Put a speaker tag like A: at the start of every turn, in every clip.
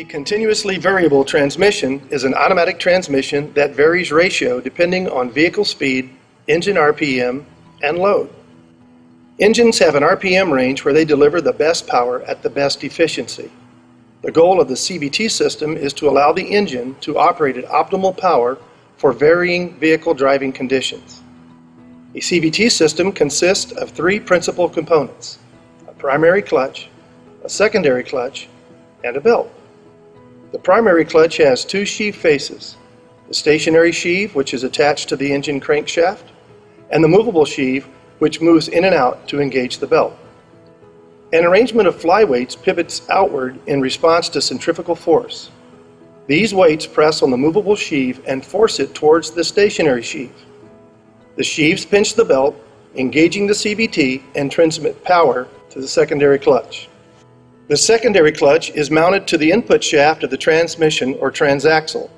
A: A continuously variable transmission is an automatic transmission that varies ratio depending on vehicle speed, engine RPM, and load. Engines have an RPM range where they deliver the best power at the best efficiency. The goal of the CVT system is to allow the engine to operate at optimal power for varying vehicle driving conditions. A CVT system consists of three principal components: a primary clutch, a secondary clutch, and a belt. The primary clutch has two sheave faces: the stationary sheave, which is attached to the engine crankshaft, and the movable sheave, which moves in and out to engage the belt. An arrangement of fly weights pivots outward in response to centrifugal force. These weights press on the movable sheave and force it towards the stationary sheave. The sheaves pinch the belt, engaging the CVT, and transmit power to the secondary clutch. The secondary clutch is mounted to the input shaft of the transmission or transaxle.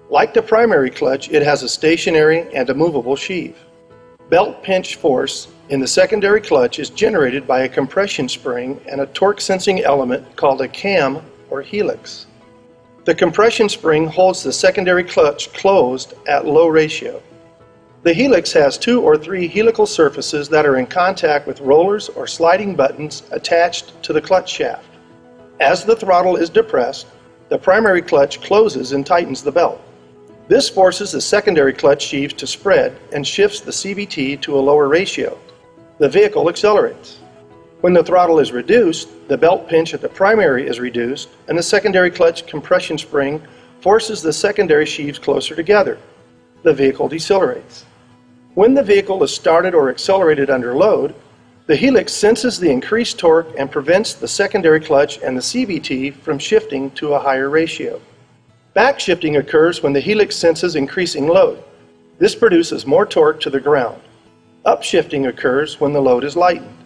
A: Like the primary clutch, it has a stationary and a movable sheave. Belt pinch force in the secondary clutch is generated by a compression spring and a torque sensing element called a cam or helix. The compression spring holds the secondary clutch closed at low ratio. The helix has 2 or 3 helical surfaces that are in contact with rollers or sliding buttons attached to the clutch shaft. As the throttle is depressed, the primary clutch closes and tightens the belt. This forces the secondary clutch sheaves to spread and shifts the CVT to a lower ratio. The vehicle accelerates. When the throttle is reduced, the belt pinch at the primary is reduced, and the secondary clutch compression spring forces the secondary sheaves closer together. The vehicle decelerates. When the vehicle is started or accelerated under load, the helix senses the increased torque and prevents the secondary clutch and the CVT from shifting to a higher ratio. Backshifting occurs when the helix senses increasing load. This produces more torque to the ground. Upshifting occurs when the load is lightened.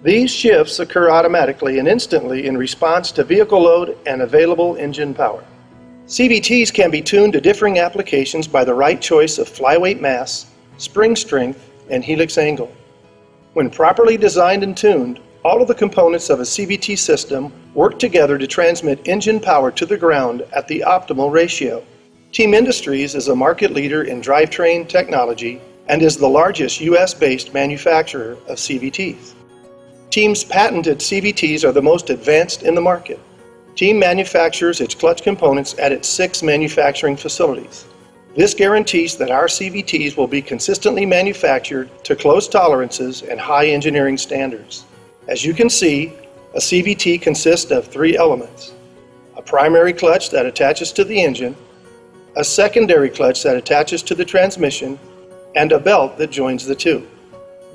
A: These shifts occur automatically and instantly in response to vehicle load and available engine power. CVTs can be tuned to differing applications by the right choice of flyweight mass, spring strength, and helix angle. When properly designed and tuned, all of the components of a CVT system work together to transmit engine power to the ground at the optimal ratio. Team Industries is a market leader in drivetrain technology and is the largest US-based manufacturer of CVTs. Team's patented CVTs are the most advanced in the market. Team manufactures its clutch components at its 6 manufacturing facilities. This guarantees that our CVTs will be consistently manufactured to close tolerances and high engineering standards. As you can see, a CVT consists of 3 elements: a primary clutch that attaches to the engine, a secondary clutch that attaches to the transmission, and a belt that joins the two.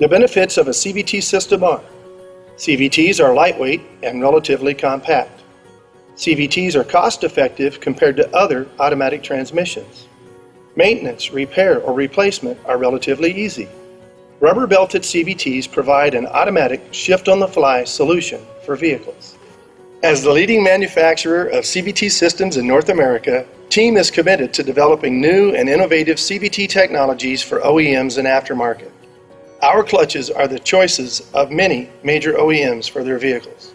A: The benefits of a CVT system are: CVTs are lightweight and relatively compact. CVTs are cost-effective compared to other automatic transmissions. Maintenance, repair, or replacement are relatively easy. Rubber-belted CVTs provide an automatic shift-on-the-fly solution for vehicles. As the leading manufacturer of CVT systems in North America, Team is committed to developing new and innovative CVT technologies for OEMs and aftermarket. Our clutches are the choices of many major OEMs for their vehicles.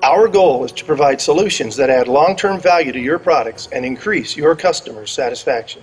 A: Our goal is to provide solutions that add long-term value to your products and increase your customers' satisfaction.